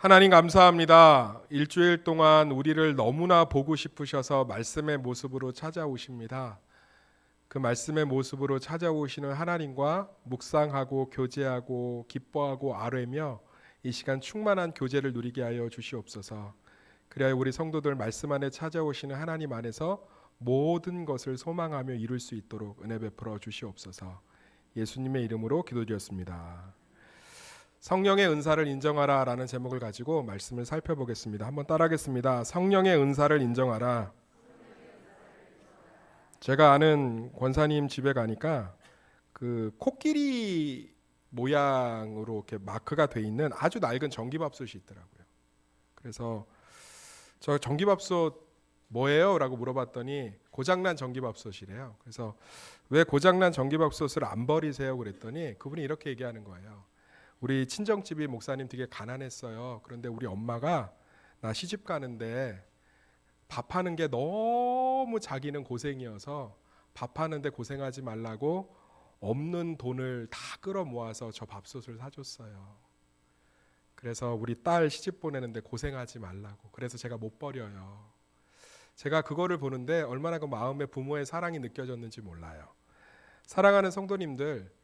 하나님 감사합니다. 일주일 동안 우리를 너무나 보고 싶으셔서 말씀의 모습으로 찾아오십니다. 그 말씀의 모습으로 찾아오시는 하나님과 묵상하고 교제하고 기뻐하고 아뢰며 이 시간 충만한 교제를 누리게 하여 주시옵소서. 그래야 우리 성도들 말씀 안에 찾아오시는 하나님 안에서 모든 것을 소망하며 이룰 수 있도록 은혜 베풀어 주시옵소서. 예수님의 이름으로 기도드렸습니다. 성령의 은사를 인정하라 라는 제목을 가지고 말씀을 살펴보겠습니다. 한번 따라하겠습니다. 성령의 은사를 인정하라. 제가 아는 권사님 집에 가니까 그 코끼리 모양으로 이렇게 마크가 돼 있는 아주 낡은 전기밥솥이 있더라고요. 그래서 저 전기밥솥 뭐예요? 라고 물어봤더니 고장난 전기밥솥이래요. 그래서 왜 고장난 전기밥솥을 안 버리세요? 그랬더니 그분이 이렇게 얘기하는 거예요. 우리 친정집이 목사님 되게 가난했어요. 그런데 우리 엄마가 나 시집 가는데 밥하는 게 너무 자기는 고생이어서 밥하는데 고생하지 말라고 없는 돈을 다 끌어 모아서 저 밥솥을 사줬어요. 그래서 우리 딸 시집 보내는데 고생하지 말라고. 그래서 제가 못 버려요. 제가 그거를 보는데 얼마나 그 마음에 부모의 사랑이 느껴졌는지 몰라요. 사랑하는 성도님들,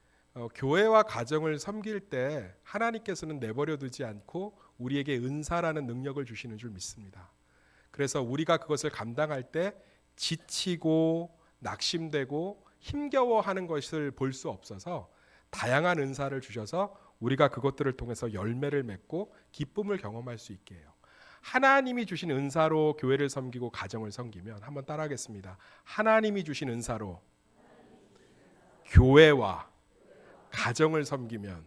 교회와 가정을 섬길 때 하나님께서는 내버려 두지 않고 우리에게 은사라는 능력을 주시는 줄 믿습니다. 그래서 우리가 그것을 감당할 때 지치고 낙심되고 힘겨워하는 것을 볼 수 없어서 다양한 은사를 주셔서 우리가 그것들을 통해서 열매를 맺고 기쁨을 경험할 수 있게 해요. 하나님이 주신 은사로 교회를 섬기고 가정을 섬기면, 한번 따라하겠습니다. 하나님이 주신 은사로 교회와 가정을 섬기면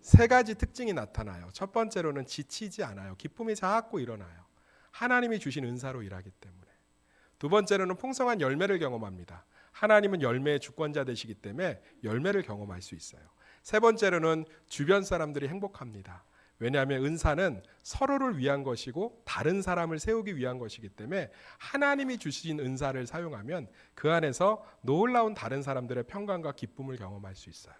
세 가지 특징이 나타나요. 첫 번째로는 지치지 않아요. 기쁨이 자꾸 일어나요. 하나님이 주신 은사로 일하기 때문에. 두 번째로는 풍성한 열매를 경험합니다. 하나님은 열매의 주권자 되시기 때문에 열매를 경험할 수 있어요. 세 번째로는 주변 사람들이 행복합니다. 왜냐하면 은사는 서로를 위한 것이고 다른 사람을 세우기 위한 것이기 때문에 하나님이 주신 은사를 사용하면 그 안에서 놀라운 다른 사람들의 평강과 기쁨을 경험할 수 있어요.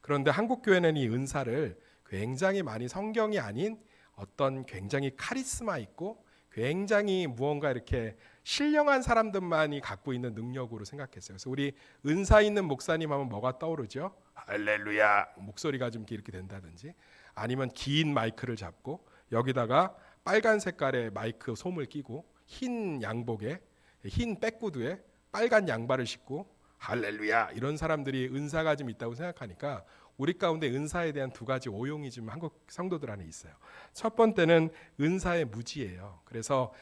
그런데 한국교회는 이 은사를 굉장히 많이 성경이 아닌 어떤 굉장히 카리스마 있고 굉장히 무언가 이렇게 신령한 사람들만이 갖고 있는 능력으로 생각했어요. 그래서 우리 은사 있는 목사님 하면 뭐가 떠오르죠? 할렐루야 목소리가 좀 이렇게 된다든지, 아니면 긴 마이크를 잡고 여기다가 빨간 색깔의 마이크 솜을 끼고 흰 양복에 흰 백구두에 빨간 양발을 신고 할렐루야 이런 사람들이 은사가 좀 있다고 생각하니까 우리 가운데 은사에 대한 두 가지 오용이 좀 한국 성도들 안에 있어요. 첫 번째는 은사의 무지예요. 그래서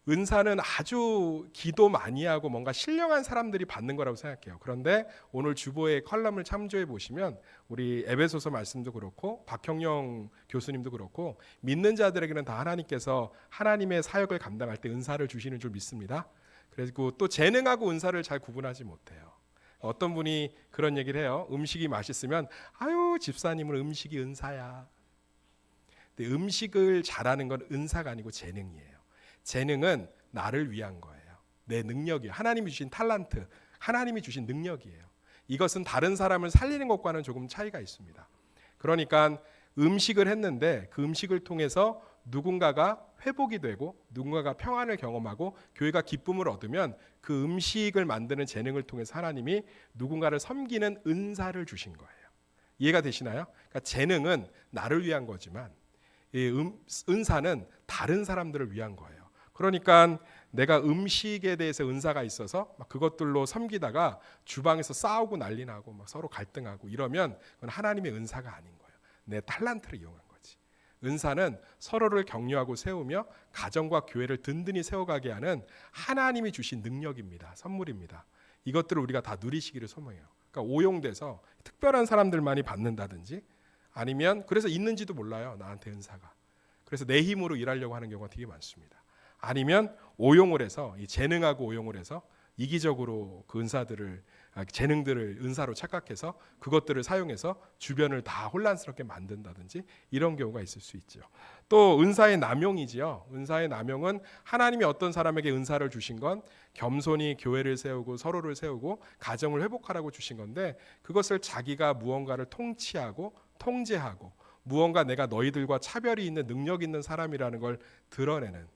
은사는 아주 기도 많이 하고 뭔가 신령한 사람들이 받는 거라고 생각해요. 그런데 오늘 주보의 컬럼을 참조해 보시면 우리 에베소서 말씀도 그렇고 박형영 교수님도 그렇고 믿는 자들에게는 다 하나님께서 하나님의 사역을 감당할 때 은사를 주시는 줄 믿습니다. 그리고 또 재능하고 은사를 잘 구분하지 못해요. 어떤 분이 그런 얘기를 해요. 음식이 맛있으면 아유 집사님은 음식이 은사야. 근데 음식을 잘하는 건 은사가 아니고 재능이에요. 재능은 나를 위한 거예요. 내 능력이에요. 하나님이 주신 탤런트, 하나님이 주신 능력이에요. 이것은 다른 사람을 살리는 것과는 조금 차이가 있습니다. 그러니까 음식을 했는데 그 음식을 통해서 누군가가 회복이 되고 누군가가 평안을 경험하고 교회가 기쁨을 얻으면 그 음식을 만드는 재능을 통해서 하나님이 누군가를 섬기는 은사를 주신 거예요. 이해가 되시나요? 그러니까 재능은 나를 위한 거지만 이 은사는 다른 사람들을 위한 거예요. 그러니까 내가 음식에 대해서 은사가 있어서 막 그것들로 섬기다가 주방에서 싸우고 난리 나고 막 서로 갈등하고 이러면 그건 하나님의 은사가 아닌 거예요. 내 탤런트를 이용한 거지. 은사는 서로를 격려하고 세우며 가정과 교회를 든든히 세워가게 하는 하나님이 주신 능력입니다. 선물입니다. 이것들을 우리가 다 누리시기를 소망해요. 그러니까 오용돼서 특별한 사람들만이 받는다든지 아니면 그래서 있는지도 몰라요. 나한테 은사가. 그래서 내 힘으로 일하려고 하는 경우가 되게 많습니다. 아니면 오용을 해서 이 재능하고 오용을 해서 이기적으로 그 은사들을 재능들을 은사로 착각해서 그것들을 사용해서 주변을 다 혼란스럽게 만든다든지 이런 경우가 있을 수 있죠. 또 은사의 남용이지요. 은사의 남용은 하나님이 어떤 사람에게 은사를 주신 건 겸손히 교회를 세우고 서로를 세우고 가정을 회복하라고 주신 건데 그것을 자기가 무언가를 통치하고 통제하고 무언가 내가 너희들과 차별이 있는 능력 있는 사람이라는 걸 드러내는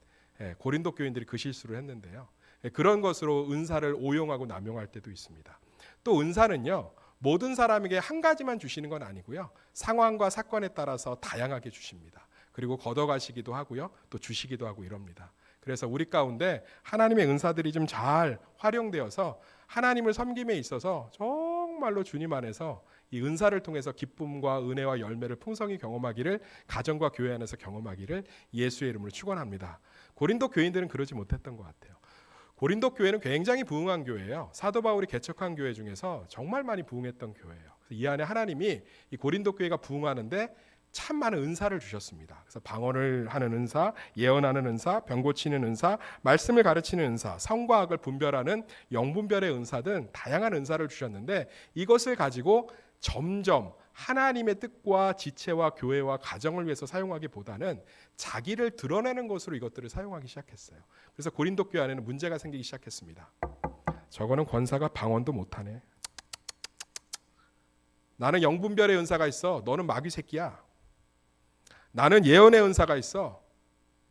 고린도 교인들이 그 실수를 했는데요. 그런 것으로 은사를 오용하고 남용할 때도 있습니다. 또 은사는요, 모든 사람에게 한 가지만 주시는 건 아니고요. 상황과 사건에 따라서 다양하게 주십니다. 그리고 걷어가시기도 하고요. 또 주시기도 하고 이럽니다. 그래서 우리 가운데 하나님의 은사들이 좀 잘 활용되어서 하나님을 섬김에 있어서 정말로 주님 안에서 이 은사를 통해서 기쁨과 은혜와 열매를 풍성히 경험하기를, 가정과 교회 안에서 경험하기를 예수의 이름으로 축원합니다. 고린도 교인들은 그러지 못했던 것 같아요. 고린도 교회는 굉장히 부흥한 교회예요. 사도 바울이 개척한 교회 중에서 정말 많이 부흥했던 교회예요. 그래서 이 안에 하나님이 이 고린도 교회가 부흥하는데 참 많은 은사를 주셨습니다. 그래서 방언을 하는 은사, 예언하는 은사, 병 고치는 은사, 말씀을 가르치는 은사, 성과 악을 분별하는 영분별의 은사 등 다양한 은사를 주셨는데, 이것을 가지고 점점 하나님의 뜻과 지체와 교회와 가정을 위해서 사용하기보다는 자기를 드러내는 것으로 이것들을 사용하기 시작했어요. 그래서 고린도 교회 안에는 문제가 생기기 시작했습니다. 저거는 권사가 방언도 못하네. 나는 영분별의 은사가 있어. 너는 마귀 새끼야. 나는 예언의 은사가 있어.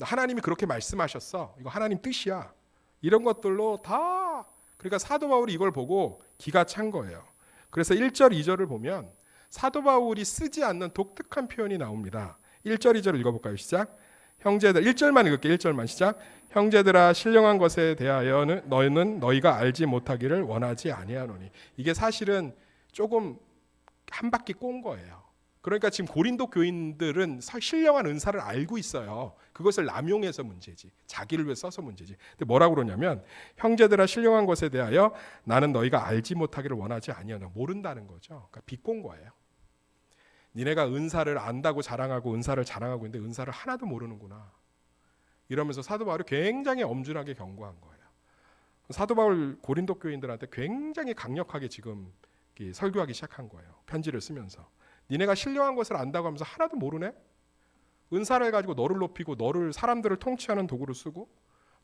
하나님이 그렇게 말씀하셨어. 이거 하나님 뜻이야. 이런 것들로 다, 그러니까 사도 바울이 이걸 보고 기가 찬 거예요. 그래서 1절, 2절을 보면 사도 바울이 쓰지 않는 독특한 표현이 나옵니다. 1절, 2절을 읽어볼까요? 시작. 형제들, 1절만 읽을게요. 1절만 시작. 형제들아, 신령한 것에 대하여는 너희는 너희가 알지 못하기를 원하지 아니하노니. 이게 사실은 조금 한 바퀴 꼰 거예요. 그러니까 지금 고린도 교인들은 신령한 은사를 알고 있어요. 그것을 남용해서 문제지, 자기를 위해 써서 문제지. 근데 뭐라고 그러냐면, 형제들아 신령한 것에 대하여 나는 너희가 알지 못하기를 원하지 아니하노니. 모른다는 거죠. 그러니까 비꼰 거예요. 니네가 은사를 안다고 자랑하고 은사를 자랑하고 있는데 은사를 하나도 모르는구나. 이러면서 사도 바울이 굉장히 엄중하게 경고한 거예요. 사도 바울 고린도 교인들한테 굉장히 강력하게 지금 설교하기 시작한 거예요. 편지를 쓰면서. 니네가 신령한 것을 안다고 하면서 하나도 모르네? 은사를 가지고 너를 높이고 너를 사람들을 통치하는 도구로 쓰고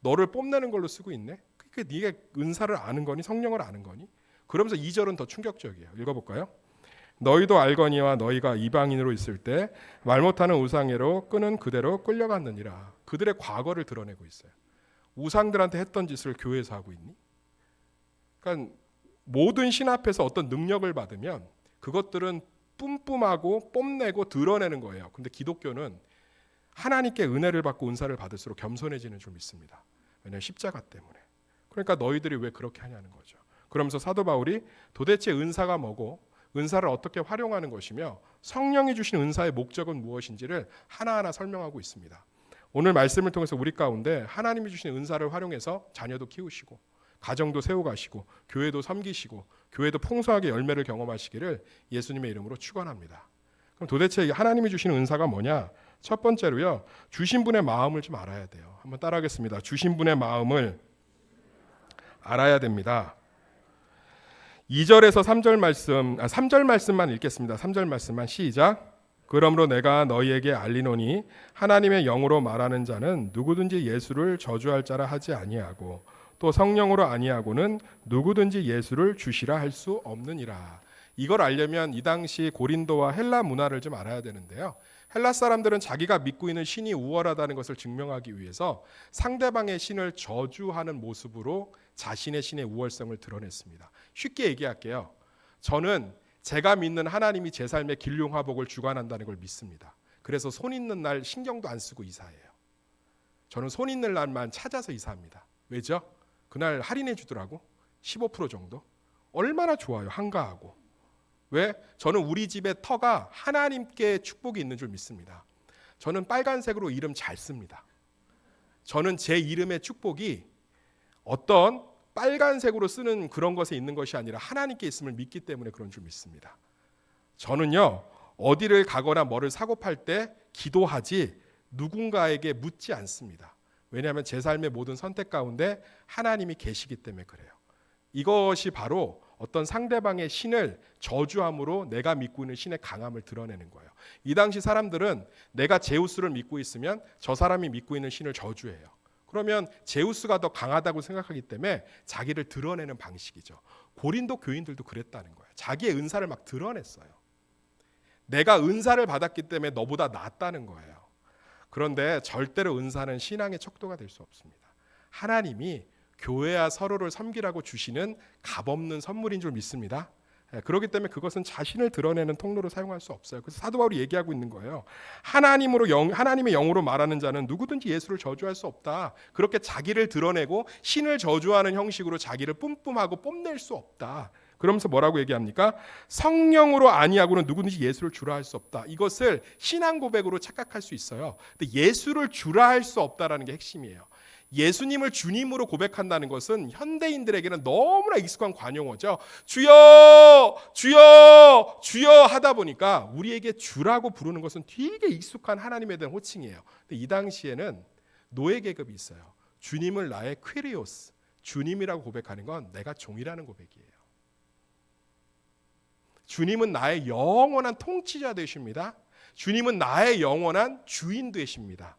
너를 뽐내는 걸로 쓰고 있네? 그게 네가 은사를 아는 거니? 성령을 아는 거니? 그러면서 2절은 더 충격적이에요. 읽어볼까요? 너희도 알거니와 너희가 이방인으로 있을 때 말 못하는 우상애로 끄는 그대로 끌려갔느니라. 그들의 과거를 드러내고 있어요. 우상들한테 했던 짓을 교회에서 하고 있니? 그러니까 모든 신 앞에서 어떤 능력을 받으면 그것들은 뿜뿜하고 뽐내고 드러내는 거예요. 근데 기독교는 하나님께 은혜를 받고 은사를 받을수록 겸손해지는 줄 믿습니다. 왜냐하면 십자가 때문에. 그러니까 너희들이 왜 그렇게 하냐는 거죠. 그러면서 사도 바울이 도대체 은사가 뭐고 은사를 어떻게 활용하는 것이며 성령이 주신 은사의 목적은 무엇인지를 하나하나 설명하고 있습니다. 오늘 말씀을 통해서 우리 가운데 하나님이 주신 은사를 활용해서 자녀도 키우시고 가정도 세워가시고 교회도 섬기시고 교회도 풍성하게 열매를 경험하시기를 예수님의 이름으로 축원합니다. 그럼 도대체 하나님이 주시는 은사가 뭐냐? 첫 번째로요, 주신 분의 마음을 좀 알아야 돼요. 한번 따라하겠습니다. 주신 분의 마음을 알아야 됩니다. 2절에서 3절 말씀, 3절 말씀만 읽겠습니다. 3절 말씀만 시작. 그러므로 내가 너희에게 알리노니 하나님의 영으로 말하는 자는 누구든지 예수를 저주할 자라 하지 아니하고 또 성령으로 아니하고는 누구든지 예수를 주시라 할 수 없느니라. 이걸 알려면 이 당시 고린도와 헬라 문화를 좀 알아야 되는데요. 헬라 사람들은 자기가 믿고 있는 신이 우월하다는 것을 증명하기 위해서 상대방의 신을 저주하는 모습으로 자신의 신의 우월성을 드러냈습니다. 쉽게 얘기할게요. 저는 제가 믿는 하나님이 제 삶의 길흉화복을 주관한다는 걸 믿습니다. 그래서 손 있는 날 신경도 안 쓰고 이사해요. 저는 손 있는 날만 찾아서 이사합니다. 왜죠? 그날 할인해 주더라고. 15% 정도. 얼마나 좋아요. 한가하고. 왜? 저는 우리 집의 터가 하나님께 축복이 있는 줄 믿습니다. 저는 빨간색으로 이름 잘 씁니다. 저는 제 이름의 축복이 어떤 빨간색으로 쓰는 그런 것에 있는 것이 아니라 하나님께 있음을 믿기 때문에 그런 줄 믿습니다. 저는요, 어디를 가거나 뭐를 사고 팔 때 기도하지 누군가에게 묻지 않습니다. 왜냐하면 제 삶의 모든 선택 가운데 하나님이 계시기 때문에 그래요. 이것이 바로 어떤 상대방의 신을 저주함으로 내가 믿고 있는 신의 강함을 드러내는 거예요. 이 당시 사람들은 내가 제우스를 믿고 있으면 저 사람이 믿고 있는 신을 저주해요. 그러면 제우스가 더 강하다고 생각하기 때문에 자기를 드러내는 방식이죠. 고린도 교인들도 그랬다는 거예요. 자기의 은사를 막 드러냈어요. 내가 은사를 받았기 때문에 너보다 낫다는 거예요. 그런데 절대로 은사는 신앙의 척도가 될 수 없습니다. 하나님이 교회와 서로를 섬기라고 주시는 값없는 선물인 줄 믿습니다. 그렇기 때문에 그것은 자신을 드러내는 통로로 사용할 수 없어요. 그래서 사도 바울이 얘기하고 있는 거예요. 하나님의 영으로 말하는 자는 누구든지 예수를 저주할 수 없다. 그렇게 자기를 드러내고 신을 저주하는 형식으로 자기를 뿜뿜하고 뽐낼 수 없다. 그러면서 뭐라고 얘기합니까? 성령으로 아니하고는 누구든지 예수를 주라 할 수 없다. 이것을 신앙 고백으로 착각할 수 있어요. 근데 예수를 주라 할 수 없다라는 게 핵심이에요. 예수님을 주님으로 고백한다는 것은 현대인들에게는 너무나 익숙한 관용어죠. 주여 주여 주여 하다 보니까 우리에게 주라고 부르는 것은 되게 익숙한 하나님에 대한 호칭이에요. 근데 이 당시에는 노예 계급이 있어요. 주님을 나의 퀴리오스, 주님이라고 고백하는 건 내가 종이라는 고백이에요. 주님은 나의 영원한 통치자 되십니다. 주님은 나의 영원한 주인 되십니다.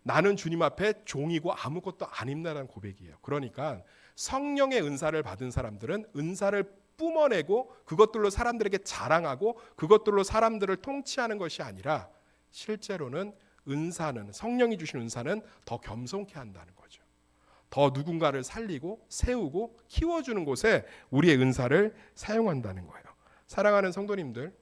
나는 주님 앞에 종이고 아무것도 아닙니다라는 고백이에요. 그러니까 성령의 은사를 받은 사람들은 은사를 뿜어내고 그것들로 사람들에게 자랑하고 그것들로 사람들을 통치하는 것이 아니라 실제로는 은사는, 성령이 주신 은사는 더 겸손케 한다는 거죠. 더 누군가를 살리고 세우고 키워주는 곳에 우리의 은사를 사용한다는 거예요. 사랑하는 성도님들,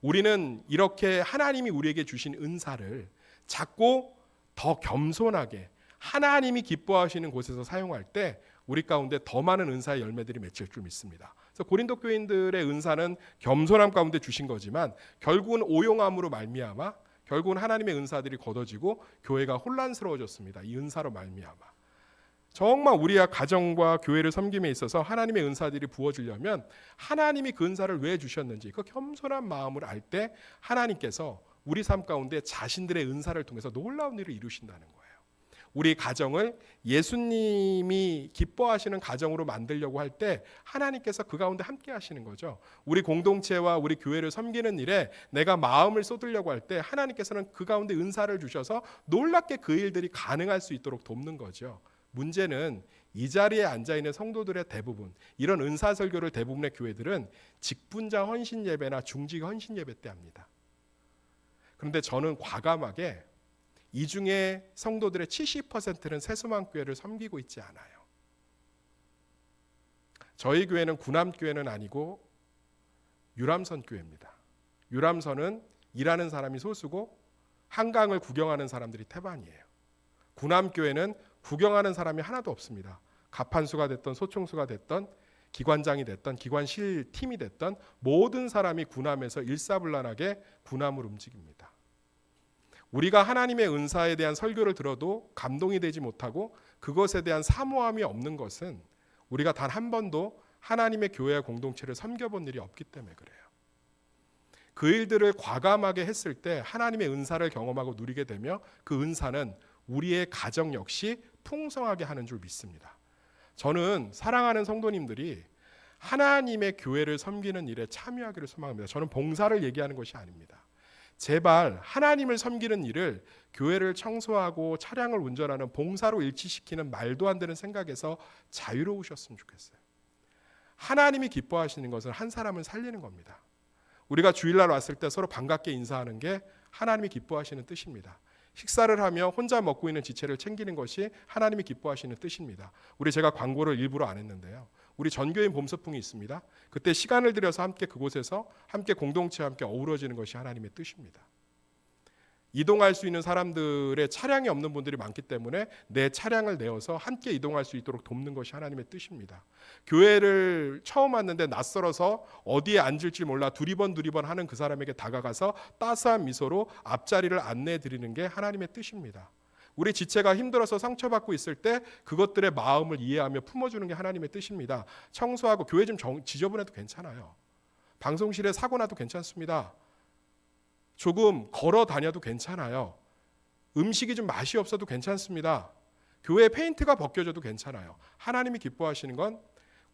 우리는 이렇게 하나님이 우리에게 주신 은사를 작고 더 겸손하게 하나님이 기뻐하시는 곳에서 사용할 때 우리 가운데 더 많은 은사의 열매들이 맺힐 줄 믿습니다. 그래서 고린도 교인들의 은사는 겸손함 가운데 주신 거지만 결국은 오용함으로 말미암아 결국은 하나님의 은사들이 걷어지고 교회가 혼란스러워졌습니다. 이 은사로 말미암아 정말 우리의 가정과 교회를 섬김에 있어서 하나님의 은사들이 부어지려면 하나님이 그 은사를 왜 주셨는지 그 겸손한 마음을 알 때 하나님께서 우리 삶 가운데 자신들의 은사를 통해서 놀라운 일을 이루신다는 거예요. 우리 가정을 예수님이 기뻐하시는 가정으로 만들려고 할 때 하나님께서 그 가운데 함께 하시는 거죠. 우리 공동체와 우리 교회를 섬기는 일에 내가 마음을 쏟으려고 할 때 하나님께서는 그 가운데 은사를 주셔서 놀랍게 그 일들이 가능할 수 있도록 돕는 거죠. 문제는 이 자리에 앉아있는 성도들의 대부분, 이런 은사 설교를 대부분의 교회들은 직분자 헌신 예배나 중직 헌신 예배 때 합니다. 그런데 저는 과감하게 이 중에 성도들의 70%는 새소망교회를 섬기고 있지 않아요. 저희 교회는 구남교회는 아니고 유람선 교회입니다. 유람선은 일하는 사람이 소수고 한강을 구경하는 사람들이 태반이에요. 구남교회는 구경하는 사람이 하나도 없습니다. 가판수가 됐던 소총수가 됐던 기관장이 됐던 기관실 팀이 됐던 모든 사람이 구남에서 일사불란하게 구남을 움직입니다. 우리가 하나님의 은사에 대한 설교를 들어도 감동이 되지 못하고 그것에 대한 사모함이 없는 것은 우리가 단 한 번도 하나님의 교회와 공동체를 섬겨본 일이 없기 때문에 그래요. 그 일들을 과감하게 했을 때 하나님의 은사를 경험하고 누리게 되며 그 은사는 우리의 가정 역시 풍성하게 하는 줄 믿습니다. 저는 사랑하는 성도님들이 하나님의 교회를 섬기는 일에 참여하기를 소망합니다. 저는 봉사를 얘기하는 것이 아닙니다. 제발 하나님을 섬기는 일을 교회를 청소하고 차량을 운전하는 봉사로 일치시키는 말도 안 되는 생각에서 자유로우셨으면 좋겠어요. 하나님이 기뻐하시는 것은 한 사람을 살리는 겁니다. 우리가 주일날 왔을 때 서로 반갑게 인사하는 게 하나님이 기뻐하시는 뜻입니다. 식사를 하며 혼자 먹고 있는 지체를 챙기는 것이 하나님이 기뻐하시는 뜻입니다. 제가 광고를 일부러 안 했는데요. 우리 전교인 봄소풍이 있습니다. 그때 시간을 들여서 함께 그곳에서 함께 공동체와 함께 어우러지는 것이 하나님의 뜻입니다. 이동할 수 있는 사람들의 차량이 없는 분들이 많기 때문에 내 차량을 내어서 함께 이동할 수 있도록 돕는 것이 하나님의 뜻입니다. 교회를 처음 왔는데 낯설어서 어디에 앉을지 몰라 두리번 하는 그 사람에게 다가가서 따스한 미소로 앞자리를 안내해 드리는 게 하나님의 뜻입니다. 우리 지체가 힘들어서 상처받고 있을 때 그것들의 마음을 이해하며 품어주는 게 하나님의 뜻입니다. 청소하고 교회 좀 지저분해도 괜찮아요. 방송실에 사고 나도 괜찮습니다. 조금 걸어 다녀도 괜찮아요. 음식이 좀 맛이 없어도 괜찮습니다. 교회 페인트가 벗겨져도 괜찮아요. 하나님이 기뻐하시는 건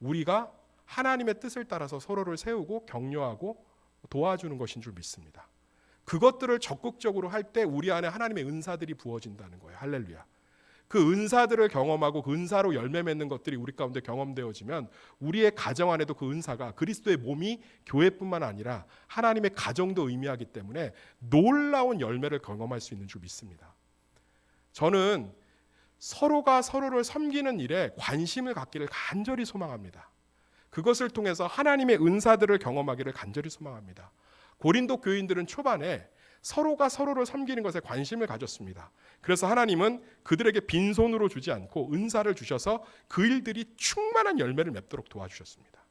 우리가 하나님의 뜻을 따라서 서로를 세우고 격려하고 도와주는 것인 줄 믿습니다. 그것들을 적극적으로 할 때 우리 안에 하나님의 은사들이 부어진다는 거예요. 할렐루야. 그 은사들을 경험하고 그 은사로 열매 맺는 것들이 우리 가운데 경험되어지면 우리의 가정 안에도 그 은사가 그리스도의 몸이 교회뿐만 아니라 하나님의 가정도 의미하기 때문에 놀라운 열매를 경험할 수 있는 줄 믿습니다. 저는 서로가 서로를 섬기는 일에 관심을 갖기를 간절히 소망합니다. 그것을 통해서 하나님의 은사들을 경험하기를 간절히 소망합니다. 고린도 교인들은 초반에 서로가 서로를 섬기는 것에 관심을 가졌습니다. 그래서 하나님은 그들에게 빈손으로 주지 않고 은사를 주셔서 그 일들이 충만한 열매를 맺도록 도와주셨습니다.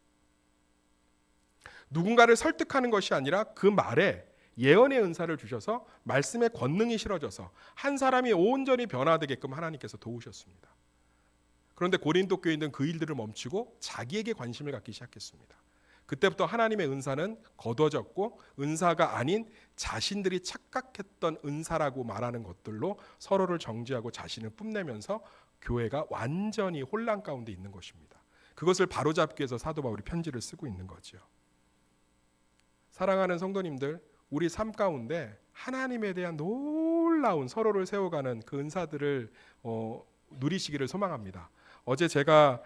누군가를 설득하는 것이 아니라 그 말에 예언의 은사를 주셔서 말씀의 권능이 실어져서 한 사람이 온전히 변화되게끔 하나님께서 도우셨습니다. 그런데 고린도 교인들은 그 일들을 멈추고 자기에게 관심을 갖기 시작했습니다. 그때부터 하나님의 은사는 거둬졌고 은사가 아닌 자신들이 착각했던 은사라고 말하는 것들로 서로를 정죄하고 자신을 뽐내면서 교회가 완전히 혼란 가운데 있는 것입니다. 그것을 바로잡기 위해서 사도 바울이 편지를 쓰고 있는 거죠. 사랑하는 성도님들, 우리 삶 가운데 하나님에 대한 놀라운 서로를 세워가는 그 은사들을 누리시기를 소망합니다. 어제 제가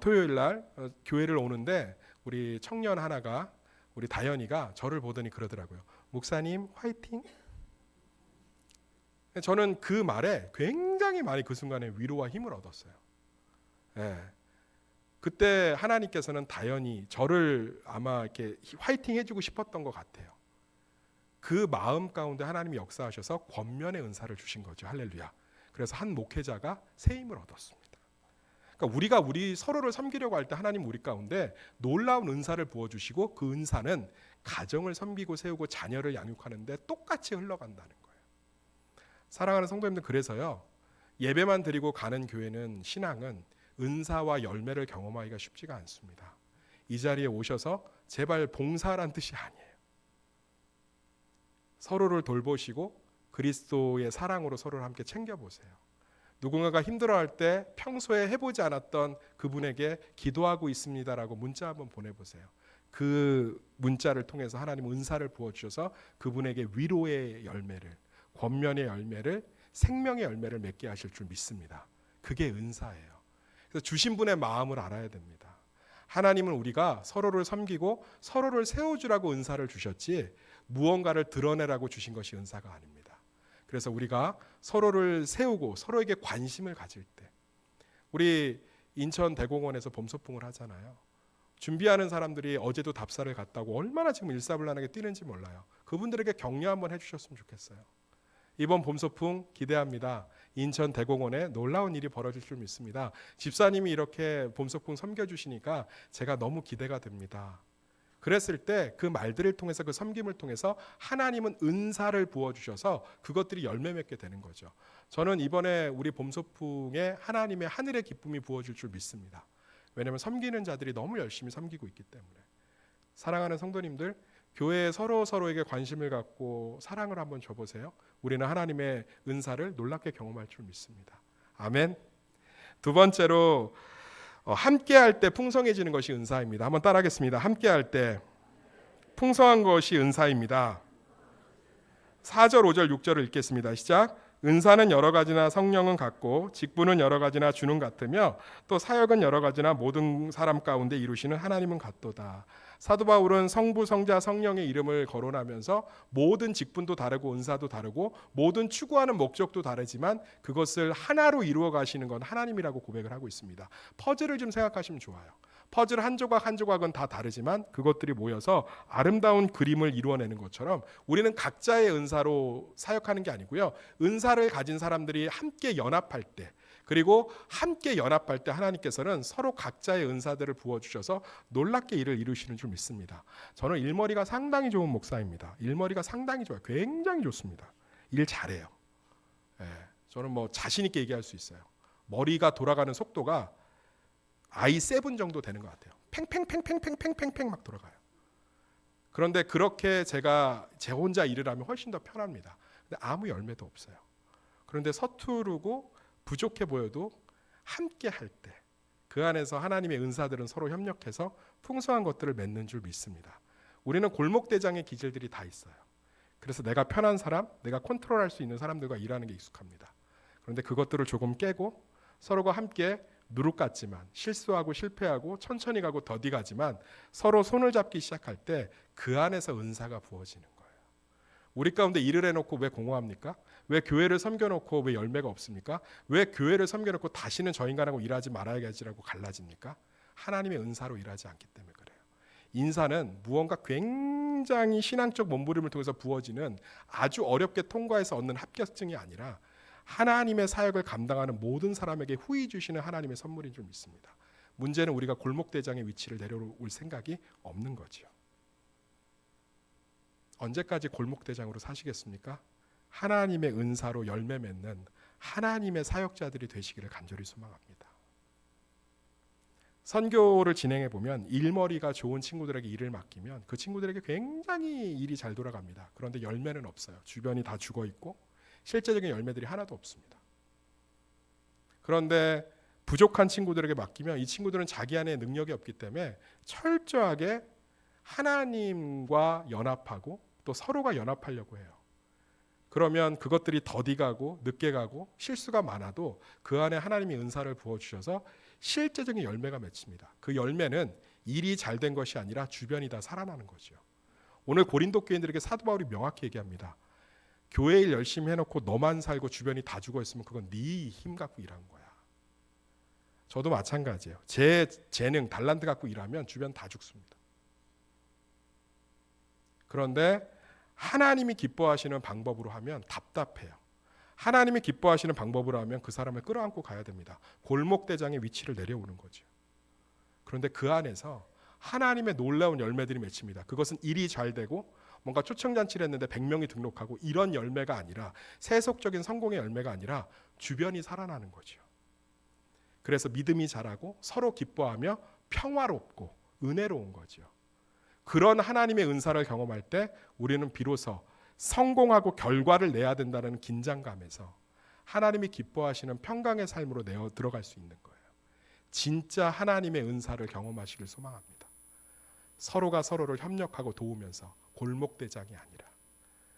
토요일 날 교회를 오는데 우리 청년 하나가, 우리 다현이가 저를 보더니 그러더라고요. 목사님 화이팅. 저는 그 말에 굉장히 많이 그 순간에 위로와 힘을 얻었어요. 예. 그때 하나님께서는 다현이 저를 아마 이렇게 화이팅 해주고 싶었던 것 같아요. 그 마음 가운데 하나님이 역사하셔서 권면의 은사를 주신 거죠. 할렐루야. 그래서 한 목회자가 새 힘을 얻었습니다. 그러니까 우리가 우리 서로를 섬기려고 할 때 하나님 우리 가운데 놀라운 은사를 부어주시고 그 은사는 가정을 섬기고 세우고 자녀를 양육하는데 똑같이 흘러간다는 거예요. 사랑하는 성도님들, 그래서요, 예배만 드리고 가는 교회는, 신앙은 은사와 열매를 경험하기가 쉽지가 않습니다. 이 자리에 오셔서 제발 봉사란 뜻이 아니에요. 서로를 돌보시고 그리스도의 사랑으로 서로를 함께 챙겨보세요. 누군가가 힘들어할 때 평소에 해보지 않았던 그분에게 기도하고 있습니다라고 문자 한번 보내보세요. 그 문자를 통해서 하나님 은사를 부어주셔서 그분에게 위로의 열매를, 권면의 열매를, 생명의 열매를 맺게 하실 줄 믿습니다. 그게 은사예요. 그래서 주신 분의 마음을 알아야 됩니다. 하나님은 우리가 서로를 섬기고 서로를 세워주라고 은사를 주셨지 무언가를 드러내라고 주신 것이 은사가 아닙니다. 그래서 우리가 서로를 세우고 서로에게 관심을 가질 때, 우리 인천 대공원에서 봄소풍을 하잖아요. 준비하는 사람들이 어제도 답사를 갔다고 얼마나 지금 일사불란하게 뛰는지 몰라요. 그분들에게 격려 한번 해주셨으면 좋겠어요. 이번 봄소풍 기대합니다. 인천 대공원에 놀라운 일이 벌어질 줄 믿습니다. 집사님이 이렇게 봄소풍 섬겨주시니까 제가 너무 기대가 됩니다. 그랬을 때 그 말들을 통해서, 그 섬김을 통해서 하나님은 은사를 부어주셔서 그것들이 열매 맺게 되는 거죠. 저는 이번에 우리 봄소풍에 하나님의 하늘의 기쁨이 부어질 줄 믿습니다. 왜냐하면 섬기는 자들이 너무 열심히 섬기고 있기 때문에. 사랑하는 성도님들, 교회에 서로에게 관심을 갖고 사랑을 한번 줘보세요. 우리는 하나님의 은사를 놀랍게 경험할 줄 믿습니다. 아멘. 두 번째로, 함께할 때 풍성해지는 것이 은사입니다. 한번 따라하겠습니다. 함께할 때 풍성한 것이 은사입니다. 4절, 5절, 6절을 읽겠습니다. 시작. 은사는 여러 가지나 성령은 같고 직분은 여러 가지나 주는 같으며 또 사역은 여러 가지나 모든 사람 가운데 이루시는 하나님은 같도다. 사도 바울은 성부, 성자, 성령의 이름을 거론하면서 모든 직분도 다르고 은사도 다르고 모든 추구하는 목적도 다르지만 그것을 하나로 이루어 가시는 건 하나님이라고 고백을 하고 있습니다. 퍼즐을 좀 생각하시면 좋아요. 퍼즐 한 조각 한 조각은 다 다르지만 그것들이 모여서 아름다운 그림을 이루어내는 것처럼 우리는 각자의 은사로 사역하는 게 아니고요. 은사를 가진 사람들이 함께 연합할 때, 그리고 함께 연합할 때 하나님께서는 서로 각자의 은사들을 부어주셔서 놀랍게 일을 이루시는 줄 믿습니다. 저는 일머리가 상당히 좋은 목사입니다. 일머리가 상당히 좋아요. 굉장히 좋습니다. 일 잘해요. 저는 뭐 자신 있게 얘기할 수 있어요. 머리가 돌아가는 속도가 i7 정도 되는 것 같아요. 팽팽팽팽팽팽팽팽 막 돌아가요. 그런데 그렇게 제가 제 혼자 일을 하면 훨씬 더 편합니다. 근데 아무 열매도 없어요. 그런데 서투르고 부족해 보여도 함께 할 때 그 안에서 하나님의 은사들은 서로 협력해서 풍성한 것들을 맺는 줄 믿습니다. 우리는 골목대장의 기질들이 다 있어요. 그래서 내가 편한 사람, 내가 컨트롤할 수 있는 사람들과 일하는 게 익숙합니다. 그런데 그것들을 조금 깨고 서로가 함께 누룩 같지만 실수하고 실패하고 천천히 가고 더디 가지만 서로 손을 잡기 시작할 때 그 안에서 은사가 부어지는 거예요. 우리 가운데 일을 해놓고 왜 공허합니까? 왜 교회를 섬겨놓고 왜 열매가 없습니까? 왜 교회를 섬겨놓고 다시는 저 인간하고 일하지 말아야지라고 갈라집니까? 하나님의 은사로 일하지 않기 때문에 그래요. 인사는 무언가 굉장히 신앙적 몸부림을 통해서 부어지는 아주 어렵게 통과해서 얻는 합격증이 아니라 하나님의 사역을 감당하는 모든 사람에게 후히 주시는 하나님의 선물인 줄 믿습니다. 문제는 우리가 골목대장의 위치를 내려올 생각이 없는 거죠. 언제까지 골목대장으로 사시겠습니까? 하나님의 은사로 열매 맺는 하나님의 사역자들이 되시기를 간절히 소망합니다. 선교를 진행해 보면 일머리가 좋은 친구들에게 일을 맡기면 그 친구들에게 굉장히 일이 잘 돌아갑니다. 그런데 열매는 없어요. 주변이 다 죽어 있고 실제적인 열매들이 하나도 없습니다. 그런데 부족한 친구들에게 맡기면 이 친구들은 자기 안에 능력이 없기 때문에 철저하게 하나님과 연합하고 또 서로가 연합하려고 해요. 그러면 그것들이 더디 가고 늦게 가고 실수가 많아도 그 안에 하나님이 은사를 부어주셔서 실제적인 열매가 맺힙니다. 그 열매는 일이 잘 된 것이 아니라 주변이 다 살아나는 거죠. 오늘 고린도 교인들에게 사도 바울이 명확히 얘기합니다. 교회 일 열심히 해놓고 너만 살고 주변이 다 죽어 있으면 그건 네 힘 갖고 일한 거야. 저도 마찬가지예요. 제 재능, 달란트 갖고 일하면 주변 다 죽습니다. 그런데 하나님이 기뻐하시는 방법으로 하면 답답해요. 하나님이 기뻐하시는 방법으로 하면 그 사람을 끌어안고 가야 됩니다. 골목대장의 위치를 내려오는 거죠. 그런데 그 안에서 하나님의 놀라운 열매들이 맺힙니다. 그것은 일이 잘 되고 뭔가 초청잔치를 했는데 100명이 등록하고 이런 열매가 아니라 세속적인 성공의 열매가 아니라 주변이 살아나는 거죠. 그래서 믿음이 자라고 서로 기뻐하며 평화롭고 은혜로운 거죠. 그런 하나님의 은사를 경험할 때 우리는 비로소 성공하고 결과를 내야 된다는 긴장감에서 하나님이 기뻐하시는 평강의 삶으로 들어갈 수 있는 거예요. 진짜 하나님의 은사를 경험하시길 소망합니다. 서로가 서로를 협력하고 도우면서 골목대장이 아니라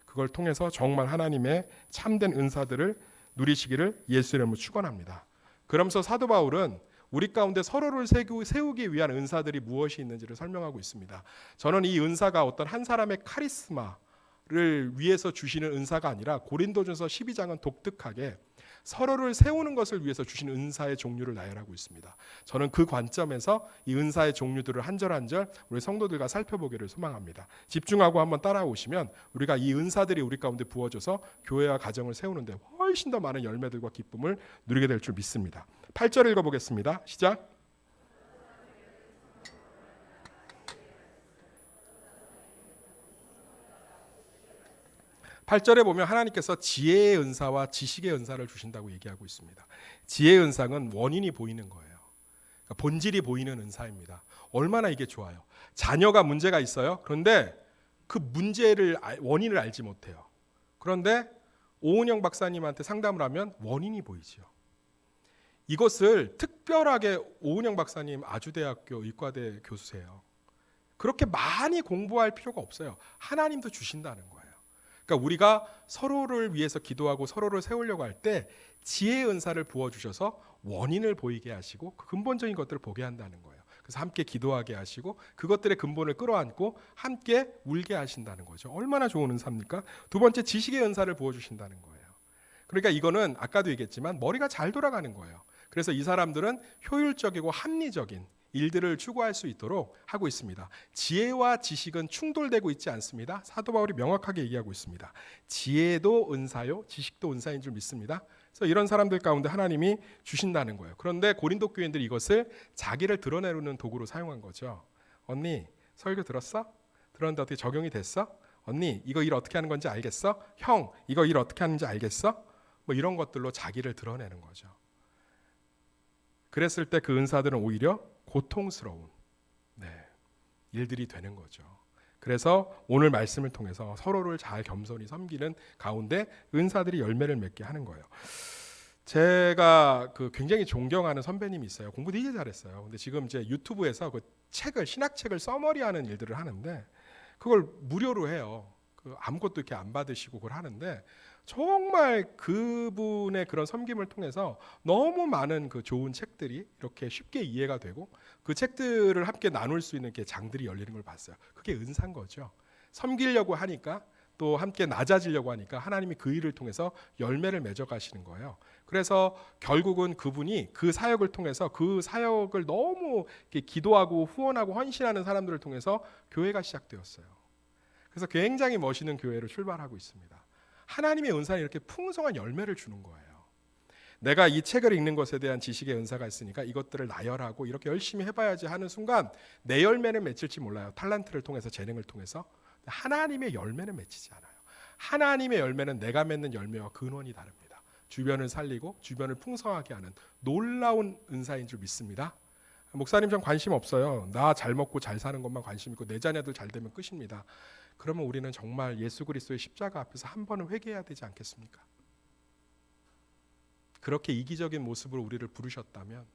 그걸 통해서 정말 하나님의 참된 은사들을 누리시기를 예수 이름으로 축원합니다. 그러면서 사도 바울은 우리 가운데 서로를 세우기 위한 은사들이 무엇이 있는지를 설명하고 있습니다. 저는 이 은사가 어떤 한 사람의 카리스마를 위해서 주시는 은사가 아니라 고린도전서 12장은 독특하게 서로를 세우는 것을 위해서 주시는 은사의 종류를 나열하고 있습니다. 저는 그 관점에서 이 은사의 종류들을 한 절 한 절 우리 성도들과 살펴보기를 소망합니다. 집중하고 한번 따라오시면 우리가 이 은사들이 우리 가운데 부어져서 교회와 가정을 세우는데 훨씬 더 많은 열매들과 기쁨을 누리게 될 줄 믿습니다. 8절 읽어보겠습니다. 시작. 8절에 보면 하나님께서 지혜의 은사와 지식의 은사를 주신다고 얘기하고 있습니다. 지혜의 은사는 원인이 보이는 거예요. 그러니까 본질이 보이는 은사입니다. 얼마나 이게 좋아요. 자녀가 문제가 있어요. 그런데 그 문제를 원인을 알지 못해요. 그런데 오은영 박사님한테 상담을 하면 원인이 보이죠. 이것을 특별하게 오은영 박사님 아주대학교 의과대 교수세요. 그렇게 많이 공부할 필요가 없어요. 하나님도 주신다는 거예요. 그러니까 우리가 서로를 위해서 기도하고 서로를 세우려고 할 때 지혜의 은사를 부어주셔서 원인을 보이게 하시고 그 근본적인 것들을 보게 한다는 거예요. 그래서 함께 기도하게 하시고 그것들의 근본을 끌어안고 함께 울게 하신다는 거죠. 얼마나 좋은 은사입니까? 두 번째, 지식의 은사를 부어주신다는 거예요. 그러니까 이거는 아까도 얘기했지만 머리가 잘 돌아가는 거예요. 그래서 이 사람들은 효율적이고 합리적인 일들을 추구할 수 있도록 하고 있습니다. 지혜와 지식은 충돌되고 있지 않습니다. 사도 바울이 명확하게 얘기하고 있습니다. 지혜도 은사요, 지식도 은사인 줄 믿습니다. 그래서 이런 사람들 가운데 하나님이 주신다는 거예요. 그런데 고린도 교인들이 이것을 자기를 드러내는 도구로 사용한 거죠. 언니, 설교 들었어? 들었는데 어떻게 적용이 됐어? 언니, 이거 일 어떻게 하는 건지 알겠어? 형, 이거 일 어떻게 하는지 알겠어? 뭐 이런 것들로 자기를 드러내는 거죠. 그랬을 때 그 은사들은 오히려 고통스러운 일들이 되는 거죠. 그래서 오늘 말씀을 통해서 서로를 잘 겸손히 섬기는 가운데 은사들이 열매를 맺게 하는 거예요. 제가 굉장히 존경하는 선배님이 있어요. 공부 되게 잘했어요. 근데 지금 이제 유튜브에서 그 책을 신학책을 서머리하는 일들을 하는데 그걸 무료로 해요. 아무것도 이렇게 안 받으시고 그걸 하는데 정말 그분의 그런 섬김을 통해서 너무 많은 그 좋은 책들이 이렇게 쉽게 이해가 되고 그 책들을 함께 나눌 수 있는 이렇게 장들이 열리는 걸 봤어요. 그게 은사인 거죠. 섬기려고 하니까 또 함께 낮아지려고 하니까 하나님이 그 일을 통해서 열매를 맺어 가시는 거예요. 그래서 결국은 그분이 그 사역을 통해서 그 사역을 너무 이렇게 기도하고 후원하고 헌신하는 사람들을 통해서 교회가 시작되었어요. 그래서 굉장히 멋있는 교회로 출발하고 있습니다. 하나님의 은사는 이렇게 풍성한 열매를 주는 거예요. 내가 이 책을 읽는 것에 대한 지식의 은사가 있으니까 이것들을 나열하고 이렇게 열심히 해봐야지 하는 순간 내 열매는 맺힐지 몰라요. 탤런트를 통해서, 재능을 통해서. 하나님의 열매는 맺히지 않아요. 하나님의 열매는 내가 맺는 열매와 근원이 다릅니다. 주변을 살리고 주변을 풍성하게 하는 놀라운 은사인 줄 믿습니다. 목사님 전 관심 없어요. 나 잘 먹고 잘 사는 것만 관심 있고 내 자녀들 잘 되면 끝입니다. 그러면 우리는 정말 예수 그리스도의 십자가 앞에서 한 번은 회개해야 되지 않겠습니까? 그렇게 이기적인 모습으로 우리를 부르셨다면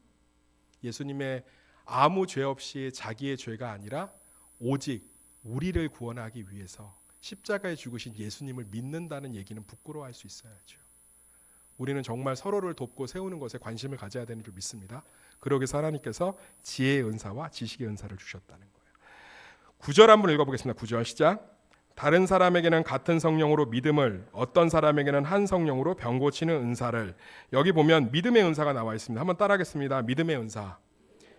예수님의 아무 죄 없이 자기의 죄가 아니라 오직 우리를 구원하기 위해서 십자가에 죽으신 예수님을 믿는다는 얘기는 부끄러워할 수 있어야죠. 우리는 정말 서로를 돕고 세우는 것에 관심을 가져야 되는 줄 믿습니다. 그러기 위해서 하나님께서 지혜의 은사와 지식의 은사를 주셨다는 거예요. 9절 한번 읽어보겠습니다. 9절 시작. 다른 사람에게는 같은 성령으로 믿음을, 어떤 사람에게는 한 성령으로 병 고치는 은사를. 여기 보면 믿음의 은사가 나와 있습니다. 한번 따라하겠습니다. 믿음의 은사.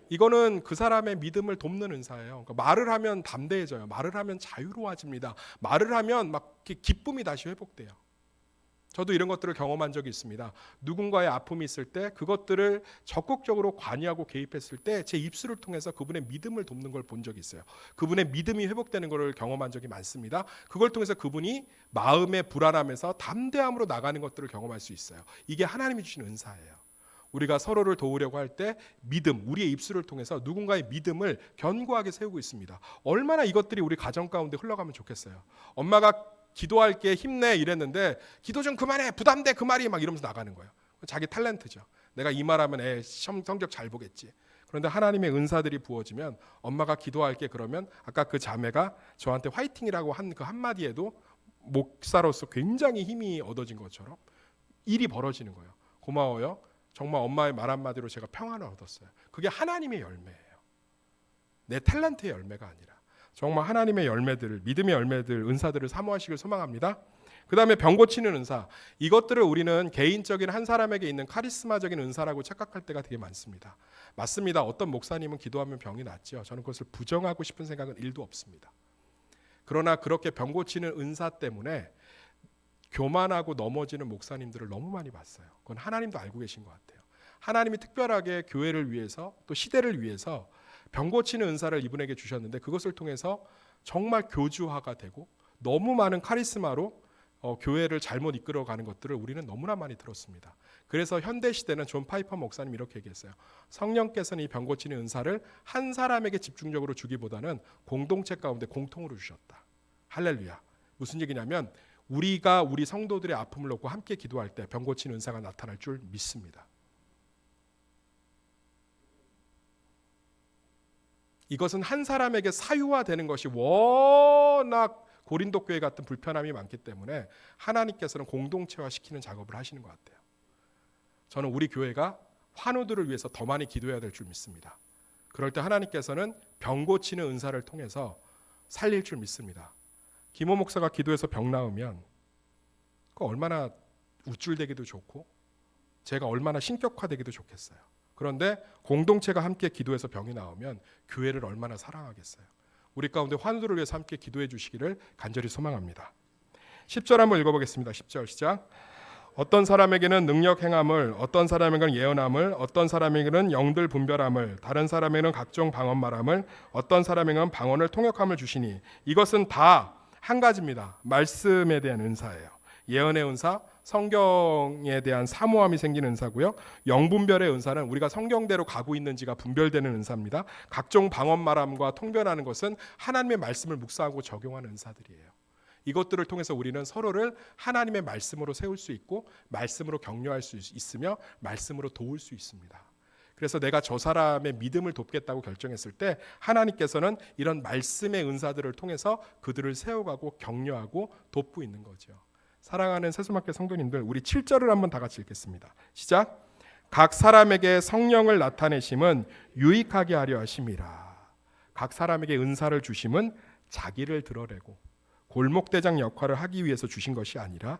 이거는 그 사람의 믿음을 돕는 은사예요. 그러니까 말을 하면 담대해져요. 말을 하면 자유로워집니다. 말을 하면 막 기쁨이 다시 회복돼요. 저도 이런 것들을 경험한 적이 있습니다. 누군가의 아픔이 있을 때 그것들을 적극적으로 관여하고 개입했을 때 제 입술을 통해서 그분의 믿음을 돕는 걸 본 적이 있어요. 그분의 믿음이 회복되는 것을 경험한 적이 많습니다. 그걸 통해서 그분이 마음의 불안함에서 담대함으로 나가는 것들을 경험할 수 있어요. 이게 하나님이 주신 은사예요. 우리가 서로를 도우려고 할 때 믿음, 우리의 입술을 통해서 누군가의 믿음을 견고하게 세우고 있습니다. 얼마나 이것들이 우리 가정 가운데 흘러가면 좋겠어요. 엄마가 기도할게 힘내 이랬는데 기도 좀 그만해 부담돼 그 말이 막 이러면서 나가는 거예요. 자기 탤런트죠. 내가 이 말하면 애 성적 잘 보겠지. 그런데 하나님의 은사들이 부어지면 엄마가 기도할게 그러면 아까 그 자매가 저한테 화이팅이라고 한 그 한마디에도 목사로서 굉장히 힘이 얻어진 것처럼 일이 벌어지는 거예요. 고마워요. 정말 엄마의 말 한마디로 제가 평안을 얻었어요. 그게 하나님의 열매예요. 내 탤런트의 열매가 아니라 정말 하나님의 열매들을, 믿음의 열매들, 은사들을 사모하시길 소망합니다. 그 다음에 병 고치는 은사. 이것들을 우리는 개인적인 한 사람에게 있는 카리스마적인 은사라고 착각할 때가 되게 많습니다. 맞습니다. 어떤 목사님은 기도하면 병이 낫죠. 저는 그것을 부정하고 싶은 생각은 1도 없습니다. 그러나 그렇게 병 고치는 은사 때문에 교만하고 넘어지는 목사님들을 너무 많이 봤어요. 그건 하나님도 알고 계신 것 같아요. 하나님이 특별하게 교회를 위해서 또 시대를 위해서 병 고치는 은사를 이분에게 주셨는데 그것을 통해서 정말 교주화가 되고 너무 많은 카리스마로 교회를 잘못 이끌어가는 것들을 우리는 너무나 많이 들었습니다. 그래서 현대 시대는 존 파이퍼 목사님 이렇게 얘기했어요. 성령께서는 이 병 고치는 은사를 한 사람에게 집중적으로 주기보다는 공동체 가운데 공통으로 주셨다. 할렐루야. 무슨 얘기냐면 우리가 우리 성도들의 아픔을 놓고 함께 기도할 때 병 고치는 은사가 나타날 줄 믿습니다. 이것은 한 사람에게 사유화되는 것이 워낙 고린도 교회 같은 불편함이 많기 때문에 하나님께서는 공동체화시키는 작업을 하시는 것 같아요. 저는 우리 교회가 환우들을 위해서 더 많이 기도해야 될 줄 믿습니다. 그럴 때 하나님께서는 병 고치는 은사를 통해서 살릴 줄 믿습니다. 김호 목사가 기도해서 병 나으면 그 얼마나 우쭐대기도 좋고 제가 얼마나 신격화되기도 좋겠어요. 그런데 공동체가 함께 기도해서 병이 나오면 교회를 얼마나 사랑하겠어요. 우리 가운데 환우들을 위해서 함께 기도해 주시기를 간절히 소망합니다. 10절 한번 읽어보겠습니다. 10절 시작. 어떤 사람에게는 능력 행함을, 어떤 사람에게는 예언함을, 어떤 사람에게는 영들 분별함을, 다른 사람에게는 각종 방언 말함을, 어떤 사람에게는 방언을 통역함을 주시니 이것은 다 한 가지입니다. 말씀에 대한 은사예요. 예언의 은사, 성경에 대한 사모함이 생기는 은사고요. 영분별의 은사는 우리가 성경대로 가고 있는지가 분별되는 은사입니다. 각종 방언 말함과 통변하는 것은 하나님의 말씀을 묵상하고 적용하는 은사들이에요. 이것들을 통해서 우리는 서로를 하나님의 말씀으로 세울 수 있고 말씀으로 격려할 수 있으며 말씀으로 도울 수 있습니다. 그래서 내가 저 사람의 믿음을 돕겠다고 결정했을 때 하나님께서는 이런 말씀의 은사들을 통해서 그들을 세워가고 격려하고 돕고 있는 거죠. 사랑하는 세수마켓 성도님들, 우리 7절을 한번 다 같이 읽겠습니다. 시작. 각 사람에게 성령을 나타내심은 유익하게 하려 하심이라. 각 사람에게 은사를 주심은 자기를 드러내고 골목대장 역할을 하기 위해서 주신 것이 아니라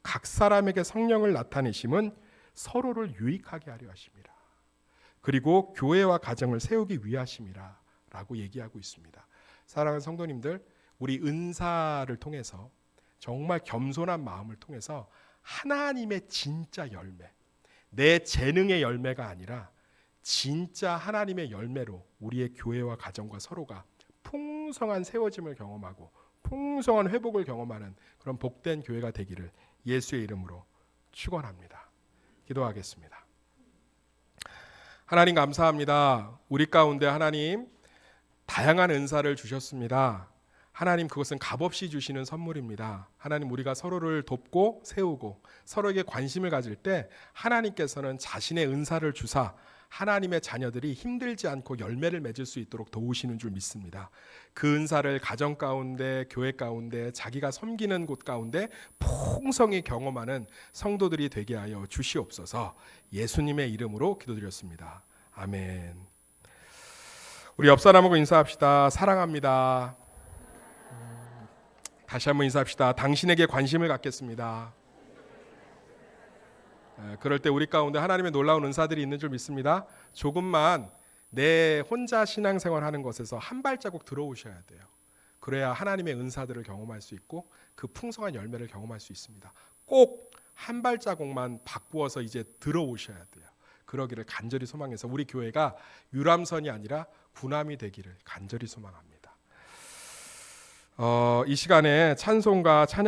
각 사람에게 성령을 나타내심은 서로를 유익하게 하려 하심이라. 그리고 교회와 가정을 세우기 위하심이라 라고 얘기하고 있습니다. 사랑하는 성도님들, 우리 은사를 통해서 정말 겸손한 마음을 통해서 하나님의 진짜 열매, 내 재능의 열매가 아니라 진짜 하나님의 열매로 우리의 교회와 가정과 서로가 풍성한 세워짐을 경험하고 풍성한 회복을 경험하는 그런 복된 교회가 되기를 예수의 이름으로 축원합니다. 기도하겠습니다. 하나님 감사합니다. 우리 가운데 하나님 다양한 은사를 주셨습니다. 하나님 그것은 값없이 주시는 선물입니다. 하나님 우리가 서로를 돕고 세우고 서로에게 관심을 가질 때 하나님께서는 자신의 은사를 주사 하나님의 자녀들이 힘들지 않고 열매를 맺을 수 있도록 도우시는 줄 믿습니다. 그 은사를 가정 가운데, 교회 가운데, 자기가 섬기는 곳 가운데 풍성히 경험하는 성도들이 되게 하여 주시옵소서. 예수님의 이름으로 기도드렸습니다. 아멘. 우리 옆 사람하고 인사합시다. 사랑합니다. 다시 한번 인사합시다. 당신에게 관심을 갖겠습니다. 그럴 때 우리 가운데 하나님의 놀라운 은사들이 있는 줄 믿습니다. 조금만 내 혼자 신앙생활하는 것에서 한 발자국 들어오셔야 돼요. 그래야 하나님의 은사들을 경험할 수 있고 그 풍성한 열매를 경험할 수 있습니다. 꼭 한 발자국만 바꾸어서 이제 들어오셔야 돼요. 그러기를 간절히 소망해서 우리 교회가 유람선이 아니라 군함이 되기를 간절히 소망합니다. 이 시간에 찬송가 찬양